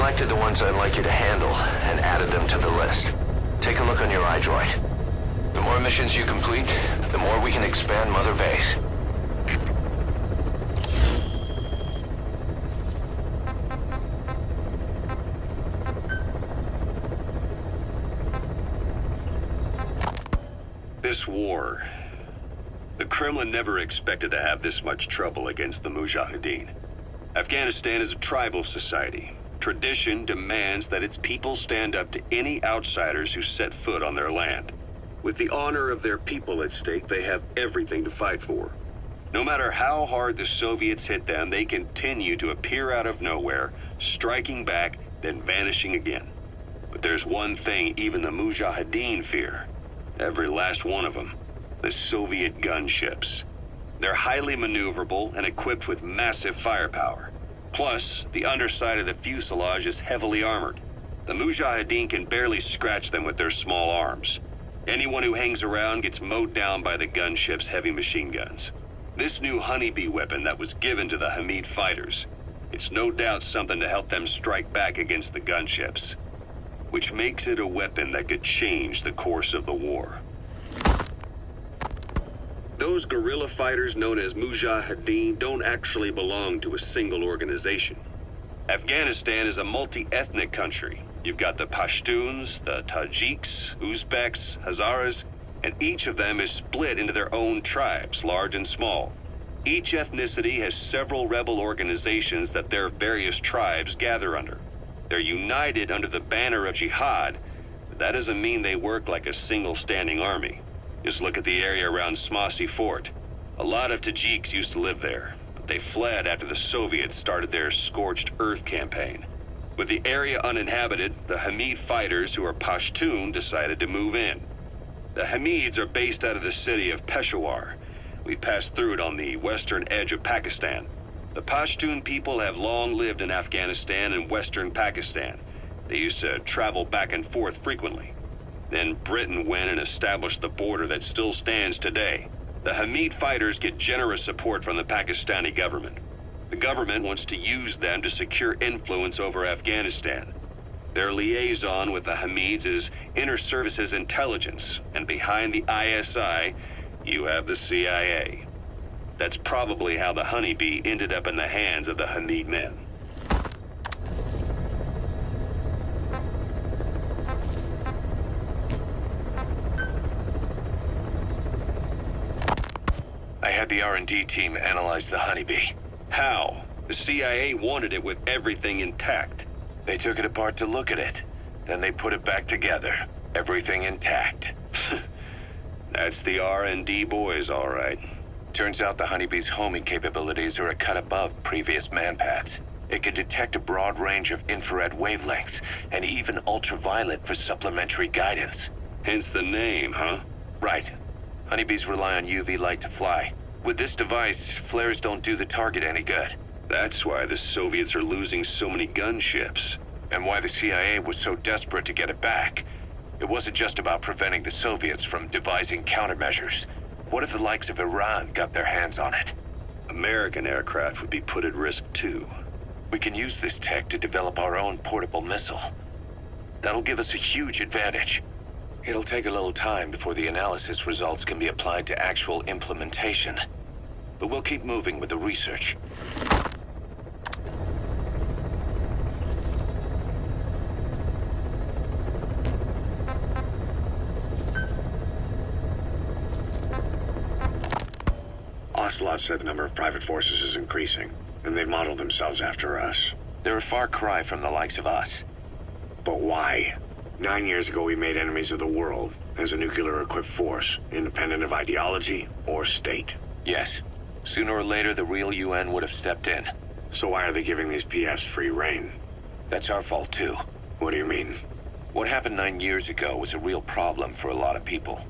selected the ones I'd like you to handle and added them to the list. Take a look on your iDroid. The more missions you complete, the more we can expand Mother Base. This war, the Kremlin never expected to have this much trouble against the Mujahideen. Afghanistan is a tribal society. Tradition demands that its people stand up to any outsiders who set foot on their land. With the honor of their people at stake, they have everything to fight for. No matter how hard the Soviets hit them, they continue to appear out of nowhere, striking back, then vanishing again. But there's one thing even the Mujahideen fear. Every last one of them. The Soviet gunships. They're highly maneuverable and equipped with massive firepower. Plus, the underside of the fuselage is heavily armored. The Mujahideen can barely scratch them with their small arms. Anyone who hangs around gets mowed down by the gunship's heavy machine guns. This new honeybee weapon that was given to the Hamid fighters, it's no doubt something to help them strike back against the gunships, which makes it a weapon that could change the course of the war. Those guerrilla fighters known as Mujahideen don't actually belong to a single organization. Afghanistan is a multi-ethnic country. You've got the Pashtuns, the Tajiks, Uzbeks, Hazaras, and each of them is split into their own tribes, large and small. Each ethnicity has several rebel organizations that their various tribes gather under. They're united under the banner of jihad, but that doesn't mean they work like a single standing army. Just look at the area around Smasi Fort. A lot of Tajiks used to live there, but they fled after the Soviets started their Scorched Earth campaign. With the area uninhabited, the Hamid fighters, who are Pashtun, decided to move in. The Hamids are based out of the city of Peshawar. We passed through it on the western edge of Pakistan. The Pashtun people have long lived in Afghanistan and western Pakistan. They used to travel back and forth frequently. Then Britain went and established the border that still stands today. The Hamid fighters get generous support from the Pakistani government. The government wants to use them to secure influence over Afghanistan. Their liaison with the Hamids is Inter-Services Intelligence, and behind the ISI, you have the CIA. That's probably how the honeybee ended up in the hands of the Hamid men. I had the R&D team analyze the honeybee. How? The CIA wanted it with everything intact. They took it apart to look at it. Then they put it back together. Everything intact. That's the R&D boys, all right. Turns out the honeybee's homing capabilities are a cut above previous manpads. It can detect a broad range of infrared wavelengths, and even ultraviolet for supplementary guidance. Hence the name, huh? Right. Honeybees rely on UV light to fly. With this device, flares don't do the target any good. That's why the Soviets are losing so many gunships. And why the CIA was so desperate to get it back. It wasn't just about preventing the Soviets from devising countermeasures. What if the likes of Iran got their hands on it? American aircraft would be put at risk too. We can use this tech to develop our own portable missile. That'll give us a huge advantage. It'll take a little time before the analysis results can be applied to actual implementation. But we'll keep moving with the research. Ocelot said the number of private forces is increasing, and they've modeled themselves after us. They're a far cry from the likes of us. But why? 9 years ago we made enemies of the world as a nuclear-equipped force, independent of ideology or state. Yes. Sooner or later the real UN would have stepped in. So why are they giving these PFs free rein? That's our fault too. What do you mean? What happened 9 years ago was a real problem for a lot of people.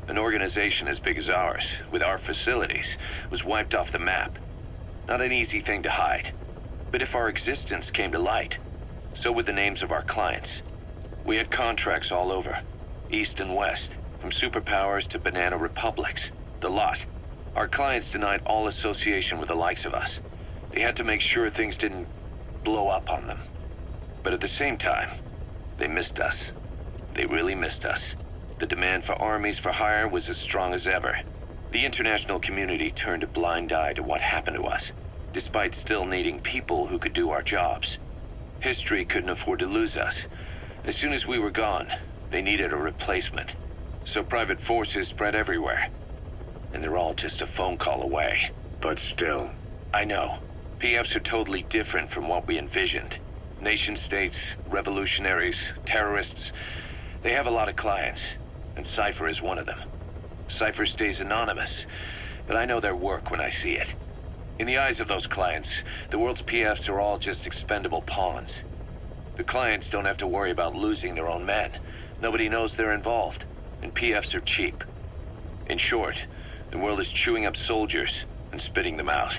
An organization as big as ours, with our facilities, was wiped off the map. Not an easy thing to hide. But if our existence came to light, so would the names of our clients. We had contracts all over, east and west, from superpowers to banana republics, the lot. Our clients denied all association with the likes of us. They had to make sure things didn't blow up on them. But at the same time, they missed us. They really missed us. The demand for armies for hire was as strong as ever. The international community turned a blind eye to what happened to us, despite still needing people who could do our jobs. History couldn't afford to lose us. As soon as we were gone, they needed a replacement. So private forces spread everywhere. And they're all just a phone call away. But still. I know. PFs are totally different from what we envisioned. Nation-states, revolutionaries, terrorists, they have a lot of clients, and Cypher is one of them. Cypher stays anonymous, but I know their work when I see it. In the eyes of those clients, the world's PFs are all just expendable pawns. The clients don't have to worry about losing their own men. Nobody knows they're involved, and PFs are cheap. In short, the world is chewing up soldiers and spitting them out.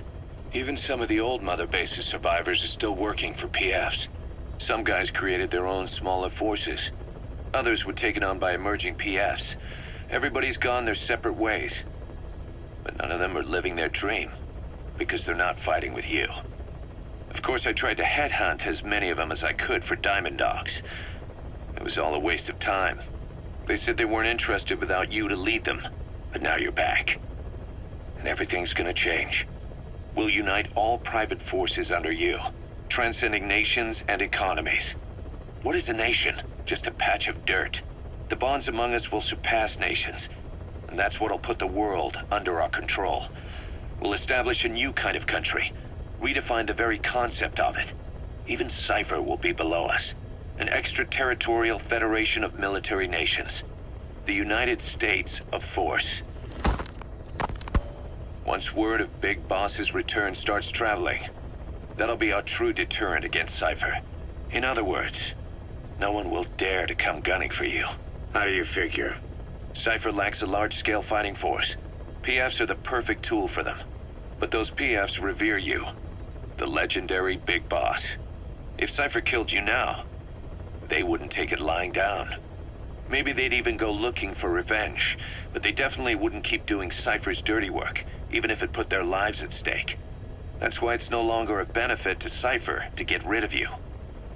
Even some of the old Mother Base's survivors are still working for PFs. Some guys created their own smaller forces. Others were taken on by emerging PFs. Everybody's gone their separate ways. But none of them are living their dream, because they're not fighting with you. Of course, I tried to headhunt as many of them as I could for Diamond Dogs. It was all a waste of time. They said they weren't interested without you to lead them, but now you're back. And everything's gonna change. We'll unite all private forces under you, transcending nations and economies. What is a nation? Just a patch of dirt. The bonds among us will surpass nations, and that's what'll put the world under our control. We'll establish a new kind of country, redefine the very concept of it. Even Cypher will be below us, an extraterritorial federation of military nations. The United States of Force. Once word of Big Boss's return starts traveling, that'll be our true deterrent against Cypher. In other words, no one will dare to come gunning for you. How do you figure? Cypher lacks a large-scale fighting force. PFs are the perfect tool for them. But those PFs revere you, the legendary Big Boss. If Cypher killed you now, they wouldn't take it lying down. Maybe they'd even go looking for revenge, but they definitely wouldn't keep doing Cypher's dirty work, even if it put their lives at stake. That's why it's no longer a benefit to Cypher to get rid of you.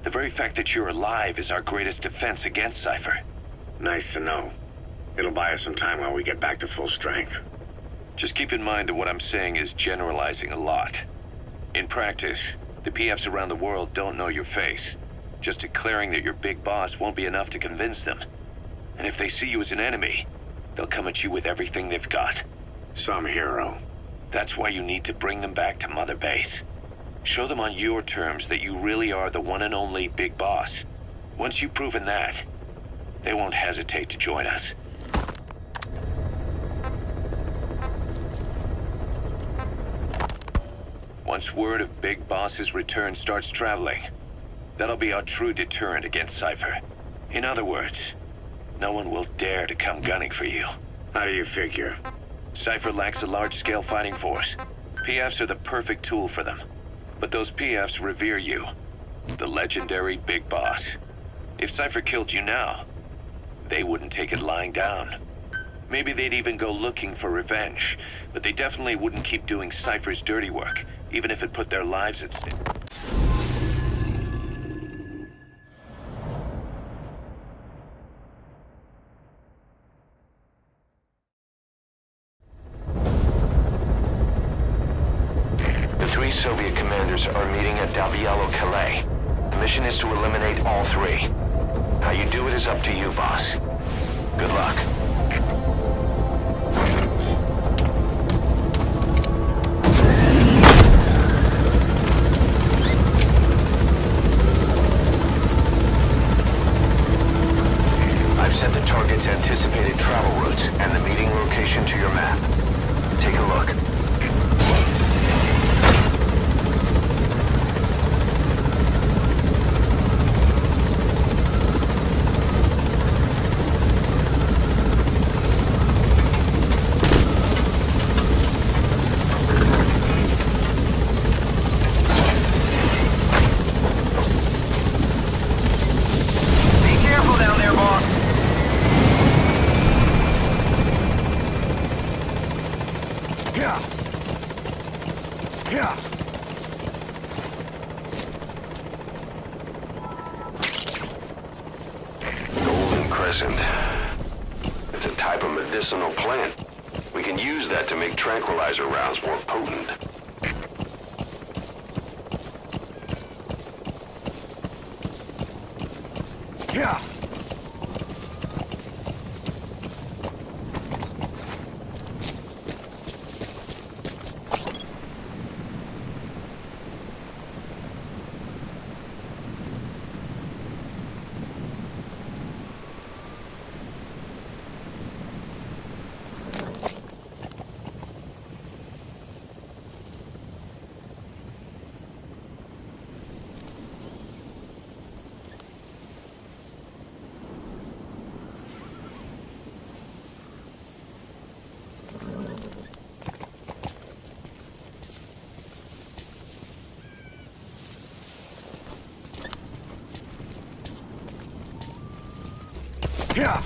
The very fact that you're alive is our greatest defense against Cypher. Nice to know. It'll buy us some time while we get back to full strength. Just keep in mind that what I'm saying is generalizing a lot. In practice, the PFs around the world don't know your face. Just declaring that you're Big Boss won't be enough to convince them. And if they see you as an enemy, they'll come at you with everything they've got. Some hero. That's why you need to bring them back to Mother Base. Show them on your terms that you really are the one and only Big Boss. Once you've proven that, they won't hesitate to join us. Once word of Big Boss's return starts traveling, that'll be our true deterrent against Cypher. In other words, no one will dare to come gunning for you. How do you figure? Cypher lacks a large-scale fighting force. PFs are the perfect tool for them. But those PFs revere you, the legendary Big Boss. If Cypher killed you now, they wouldn't take it lying down. Maybe they'd even go looking for revenge, but they definitely wouldn't keep doing Cypher's dirty work, even if it put their lives at stake. The three Soviet commanders are meeting at Dalbiello Calais. The mission is to eliminate all three. How you do it is up to you, boss. Good luck. I've set the target's anticipated travel routes and the meeting location to your map. Take a look. Yeah. medicinal plant. We can use that to make tranquilizer rounds more potent. Yeah. Yeah.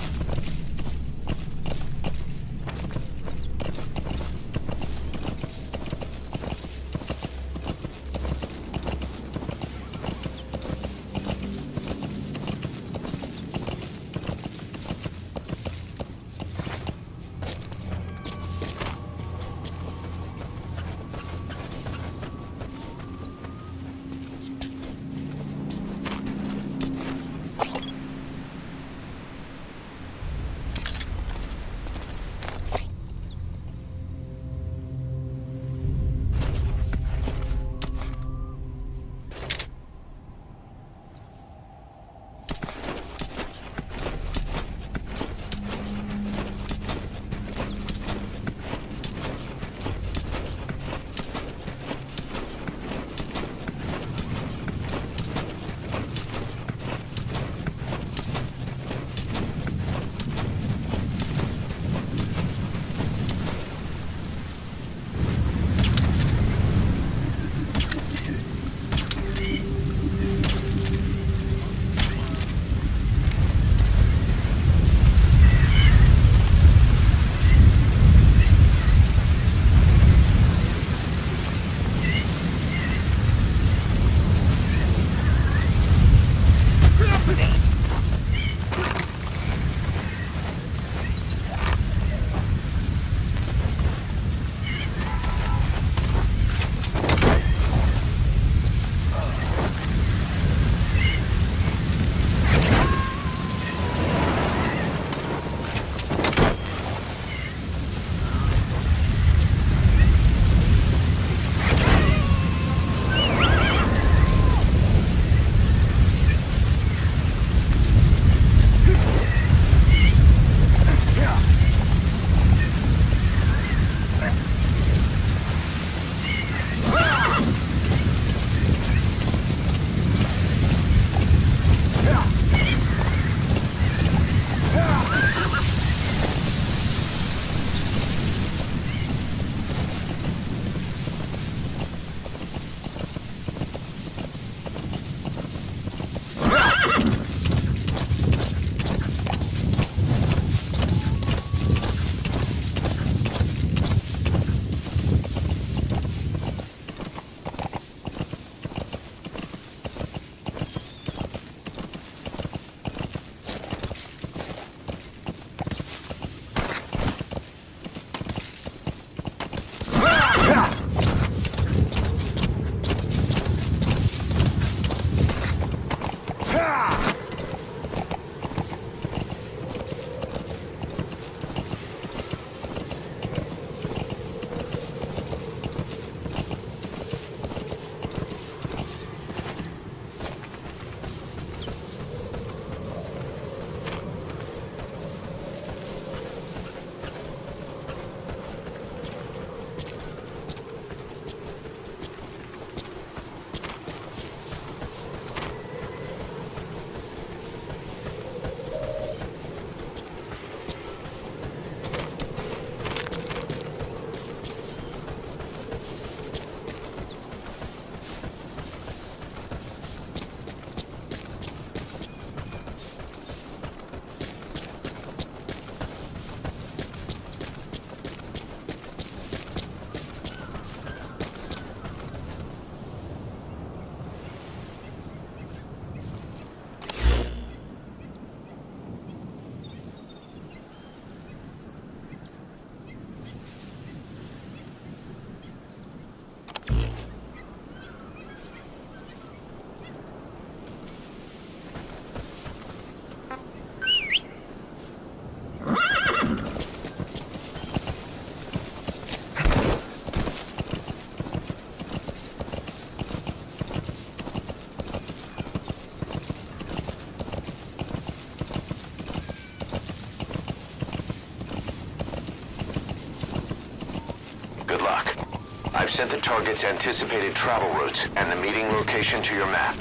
I've sent the target's anticipated travel routes and the meeting location to your map.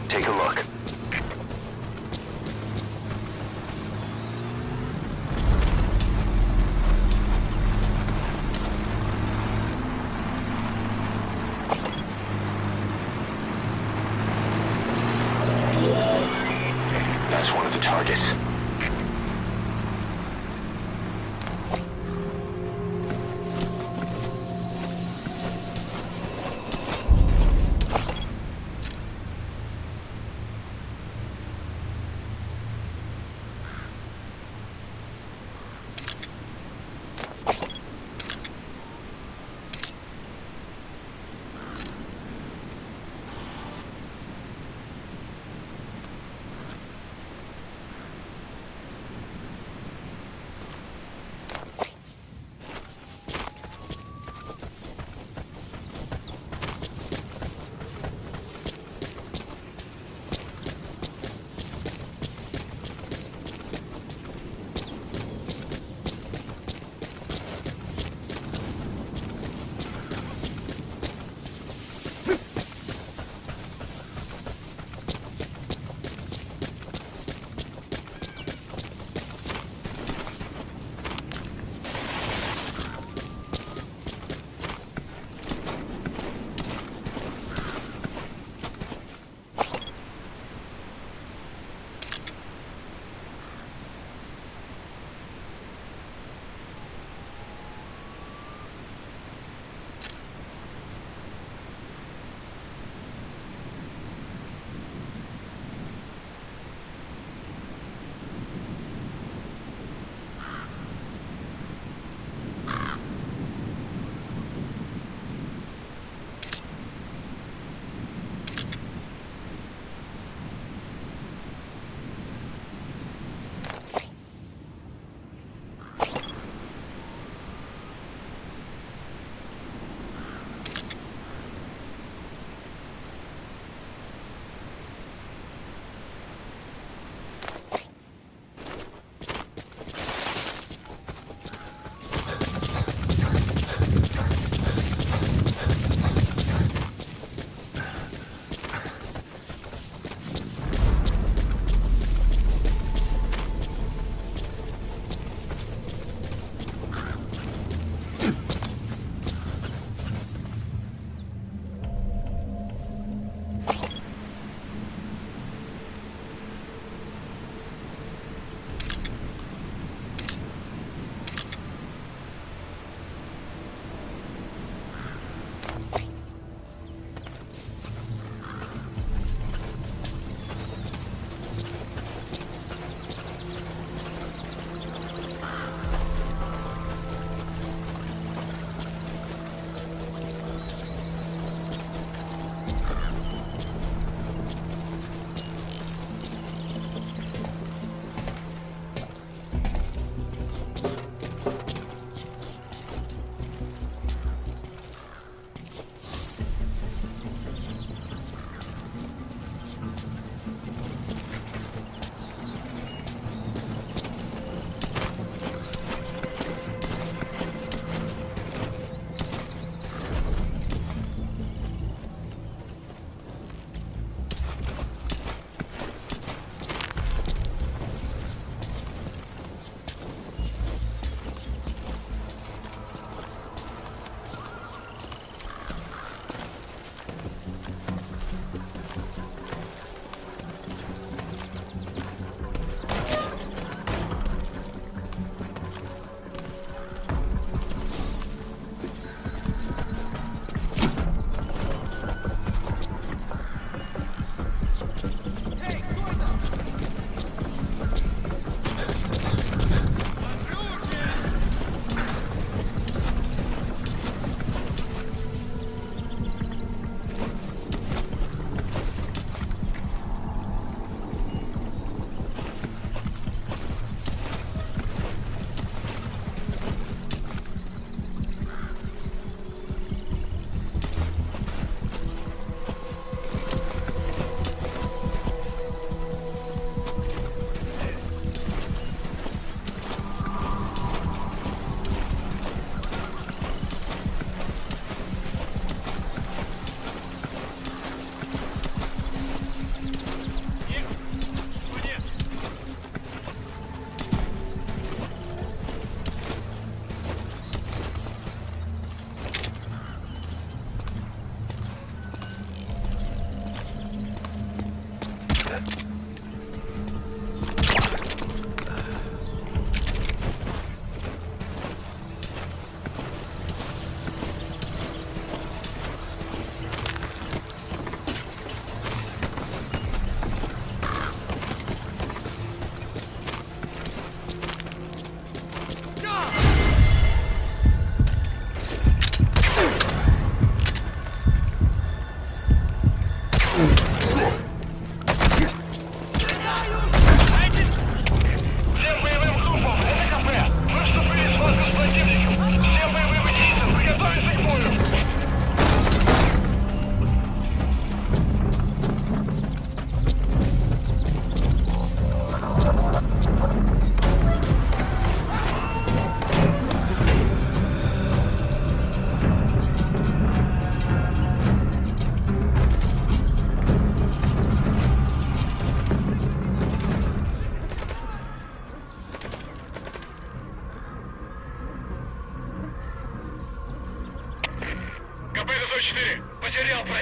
Take a look. That's one of the targets.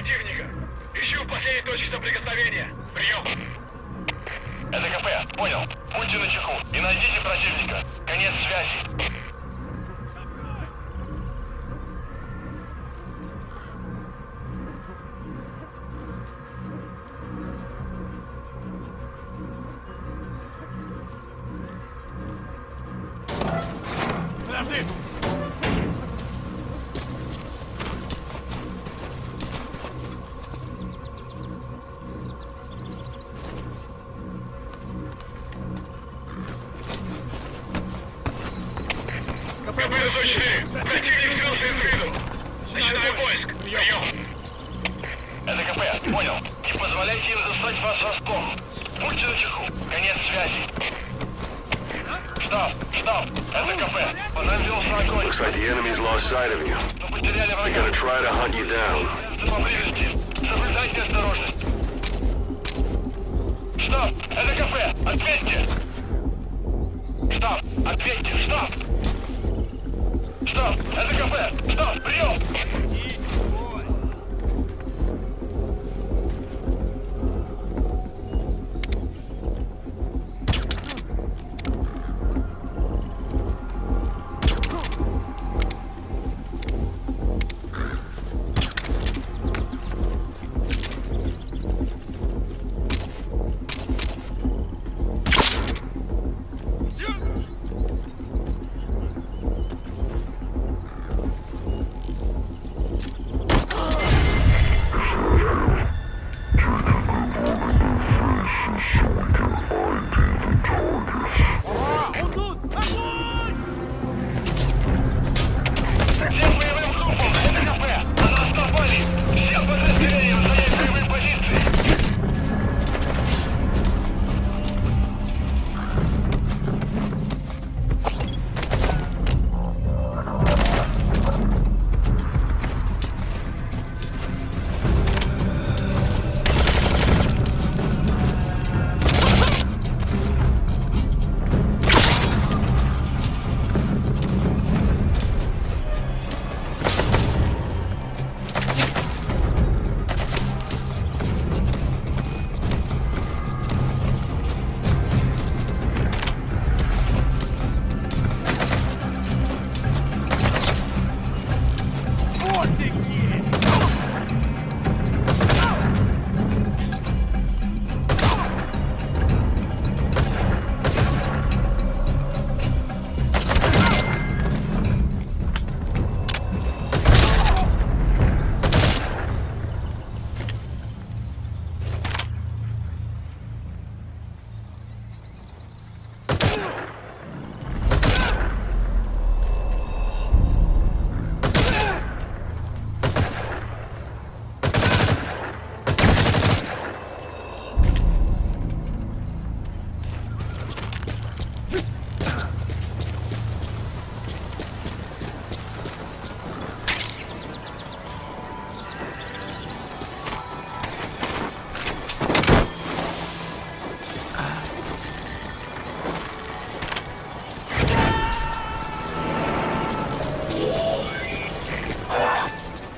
противника. Ищу последние точки соприкосновения. Прием. Это КП. Понял. Будьте начеку и найдите противника. Конец связи. Подожди! КП-104! Противник скрылся из виду! Начинаю поиск! Прием! Это КП. Понял. Не позволяйте им застать вас врасплох. Будьте начеку. Конец связи. Штаб! Штаб! Это КП. Подразился огонь. Looks like the enemy's lost sight of you. Мы потеряли They're врага. gonna try to hunt you down. Поблизости. Соблюдайте осторожность. Штаб! Это КП! Ответьте! Штаб! Ответьте! Штаб! Штаб! Это КП! Штаб! Прием! Всем боевым группам! Это КП! На нас напали! Всем подразделениям занять боевые позиции!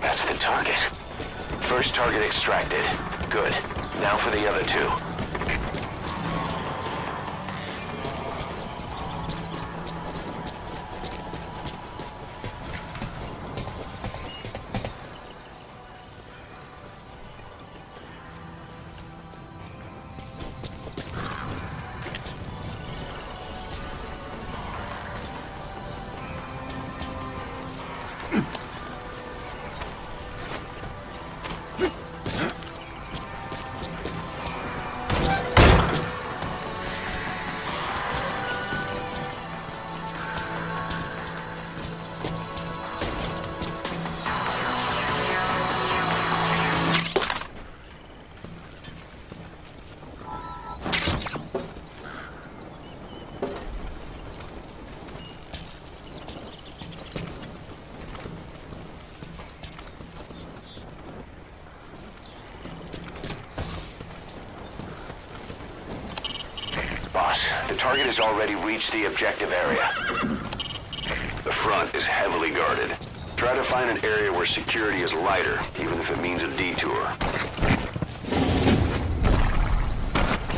That's the target. First target extracted. Good. Now for the other two. Boss, the target has already reached the objective area. The front is heavily guarded. Try Try to find an area where security is lighter, even if it means a detour.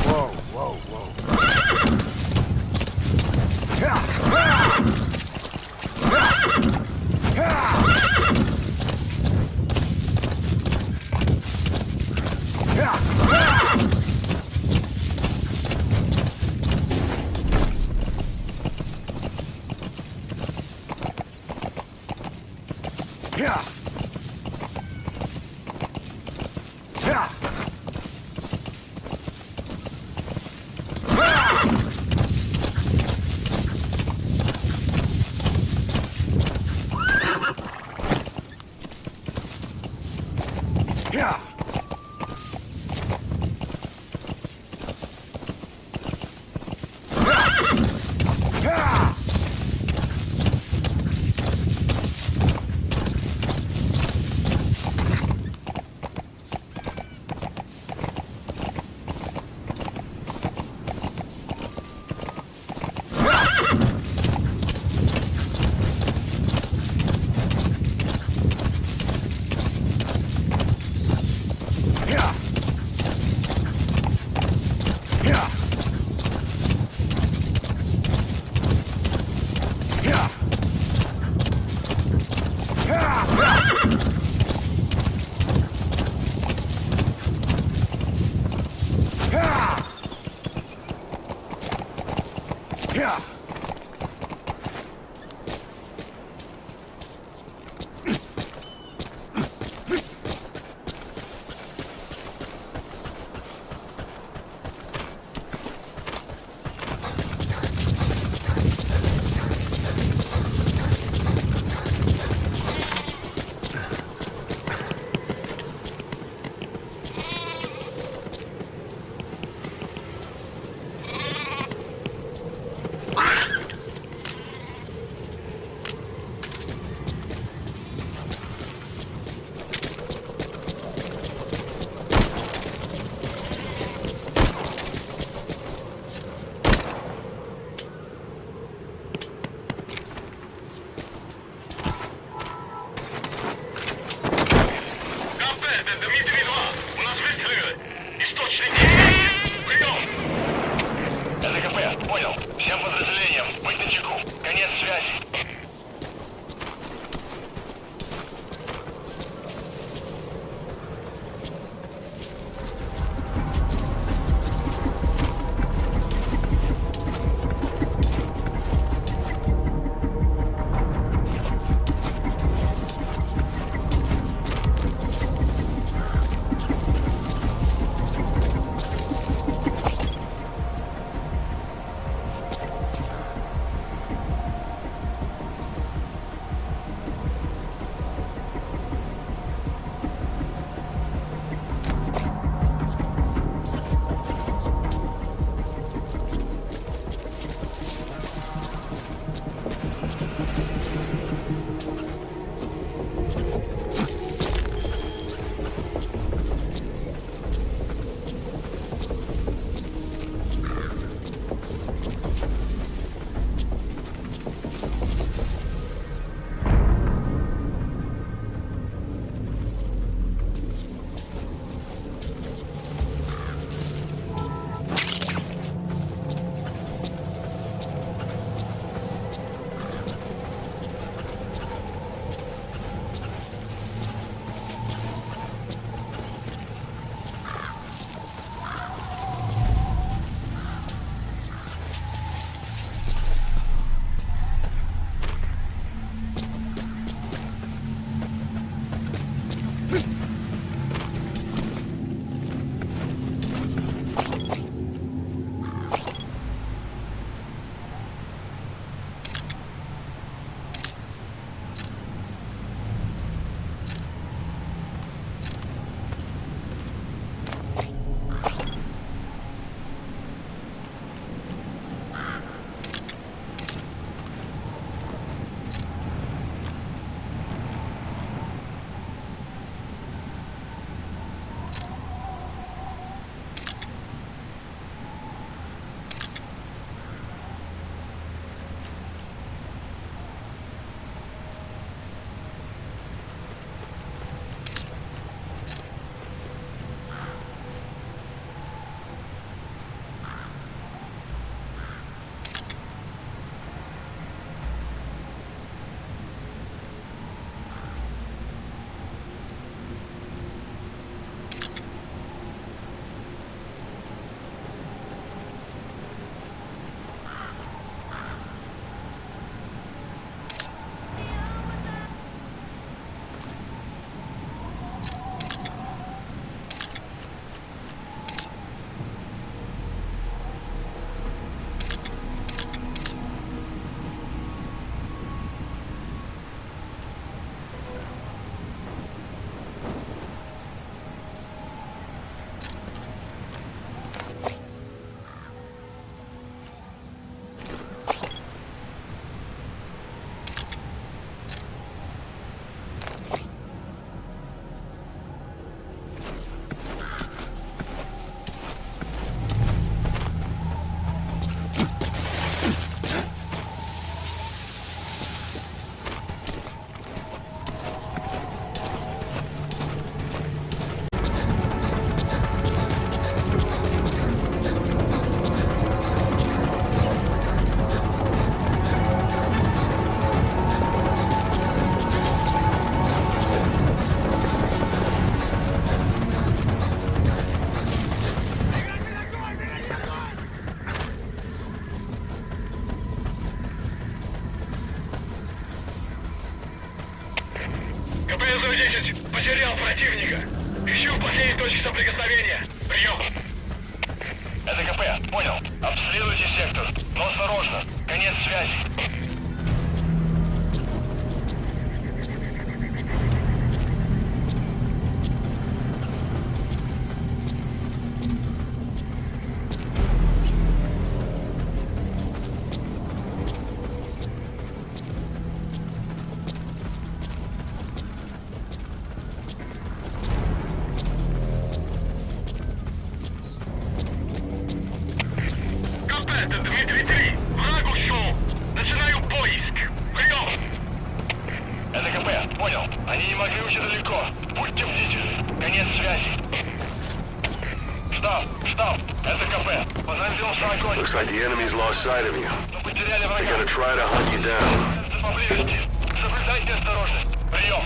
Whoa, whoa, whoa. МГС-10, потерял противника. Ищу последние точки соприкосновения. Прием. Это КП, понял. Обследуйте сектор. Но осторожно. Конец связи. КП, это Дмитрий-3. Враг ушел. Начинаю поиск. Прием. Это КП, понял. Они не могли уйти далеко. Будьте бдительны. Конец связи. Штаб. Это КП. Понадеялся огонь. Looks like the enemy's lost sight of you. Мы потеряли They're врага. gonna try to hunt you down. Поблизости. Соблюдайте осторожность. Прием.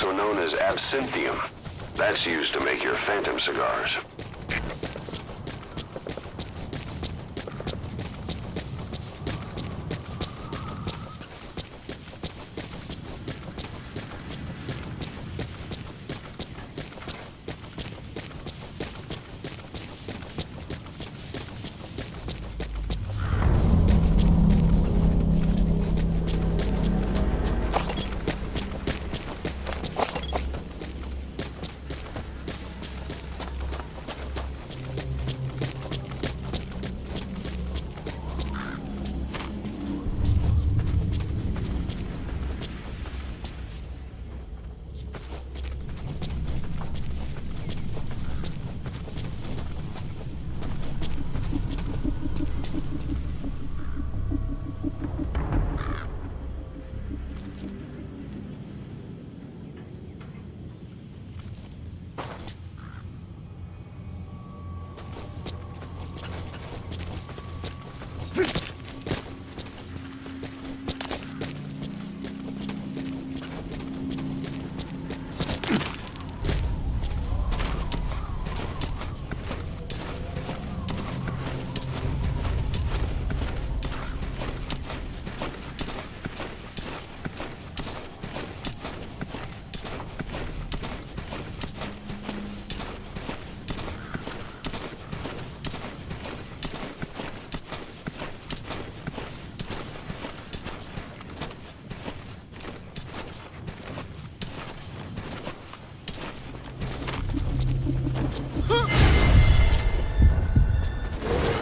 also known as absinthium. That's used to make your phantom cigars.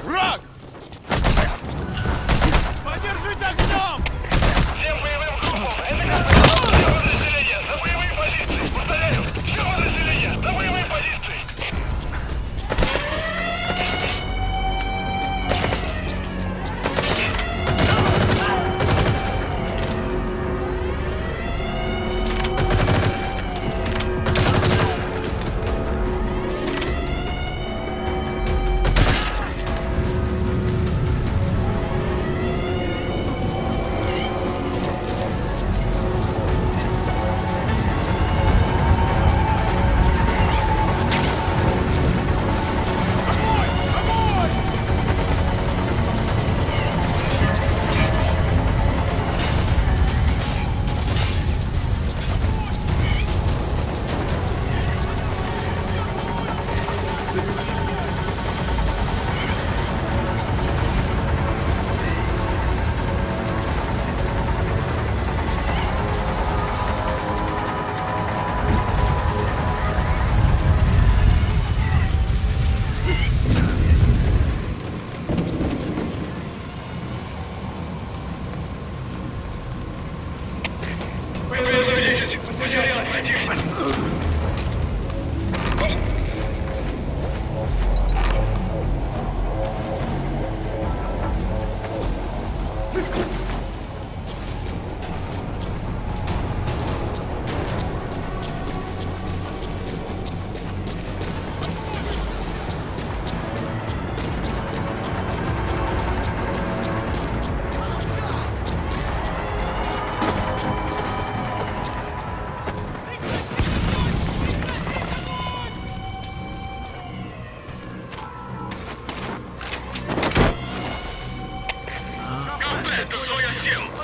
Враг! Поддержите огнем! Всем боевым группам! Это КП! Все подразделения! За боевые позиции! Повторяю! Все подразделения! За боевые позиции! Потерял противника.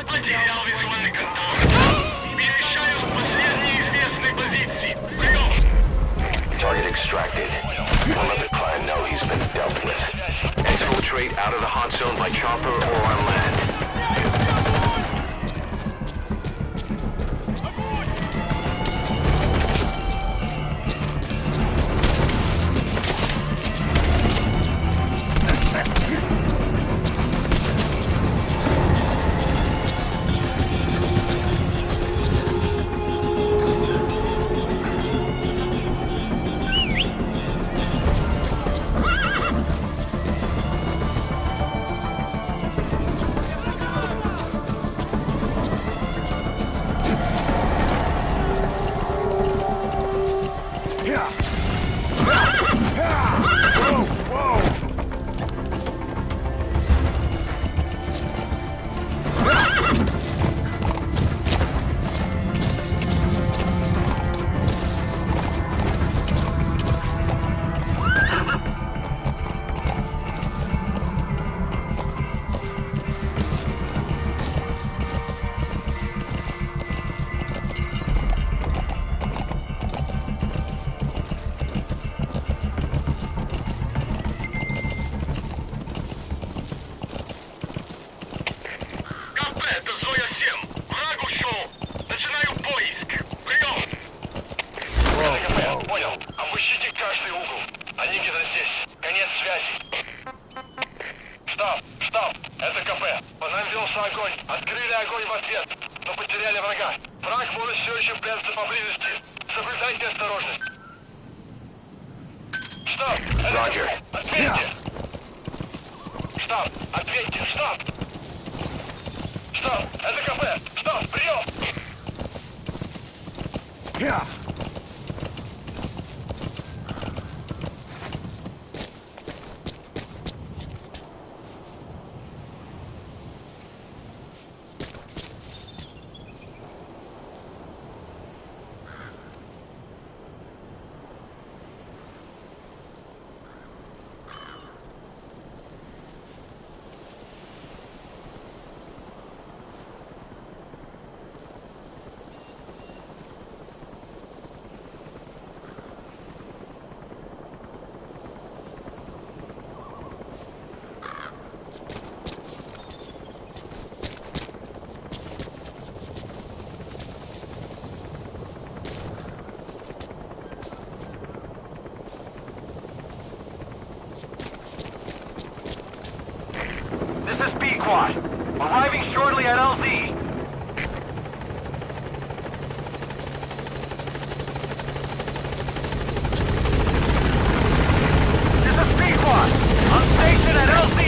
Потерял визуальный контакт. Перемещаю в последние известные позиции. Прием! Target extracted. We'll let the client know he's been dealt with. Exfiltrate out of the hot zone by chopper or on land. Открыли огонь в ответ, но потеряли врага. Враг может все еще прятаться поблизости. Соблюдайте осторожность. Штаб! Roger. Ответьте! Штаб! Ответьте! Штаб! Штаб! Это КП! Штаб! Прием! This is B-Quad. Arriving shortly at LZ. This is B-Quad. On station at LZ.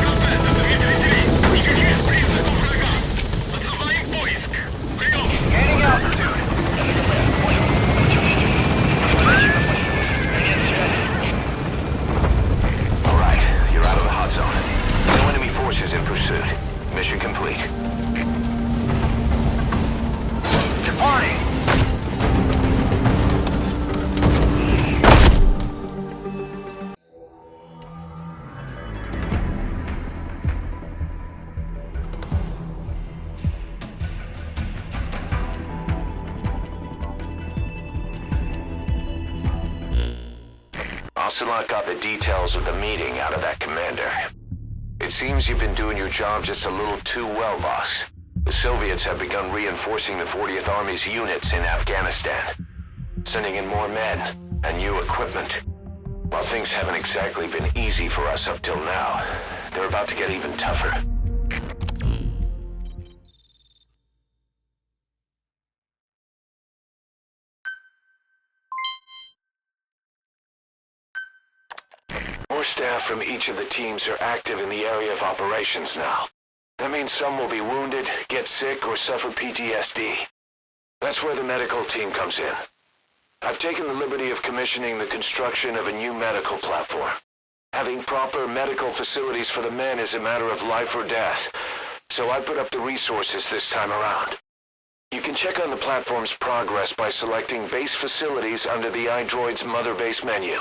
КП, заметили. Никаких признаков врага. Отзывай их поиск. Прием. Gaining altitude. All right, you're out of the hot zone. No enemy forces in pursuit. Mission complete. Departing. Ocelot got the details of the meeting out of that commander. It seems you've been doing your job just a little too well, boss. The Soviets have begun reinforcing the 40th Army's units in Afghanistan, sending in more men and new equipment. While things haven't exactly been easy for us up till now, they're about to get even tougher. More staff from each of the teams are active in the area of operations now. That means some will be wounded, get sick, or suffer PTSD. That's where the medical team comes in. I've taken the liberty of commissioning the construction of a new medical platform. Having proper medical facilities for the men is a matter of life or death, so I put up the resources this time around. You can check on the platform's progress by selecting Base Facilities under the iDroid's Mother Base menu.